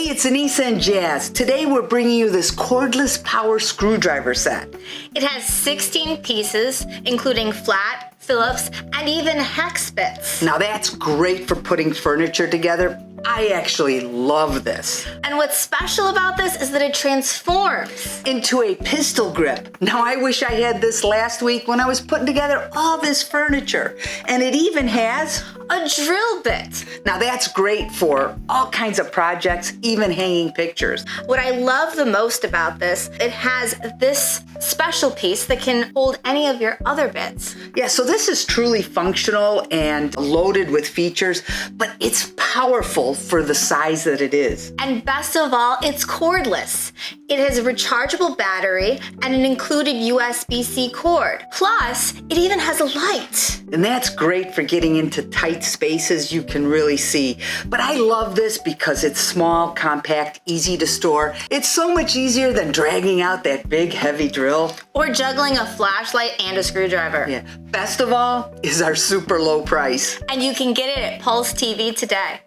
Hey, it's Anissa and Jazz. Today we're bringing you this cordless power screwdriver set. It has 16 pieces, including flat, Phillips, and even hex bits. Now that's great for putting furniture together. I actually love this. And what's special about this is that it transforms Into a pistol grip. Now I wish I had this last week when I was putting together all this furniture. And it even has a drill bit. Now that's great for all kinds of projects, even hanging pictures. What I love the most about this, it has this special piece that can hold any of your other bits. Yeah, so this is truly functional and loaded with features, but it's powerful for the size that it is. And best of all, it's cordless. It has a rechargeable battery and an included USB-C cord. Plus, it even has a light. And that's great for getting into tight spaces you can really see. But I love this because it's small, compact, easy to store. It's so much easier than dragging out that big, heavy drill. Or juggling a flashlight and a screwdriver. Yeah. Best of all is our super low price. And you can get it at Pulse TV today.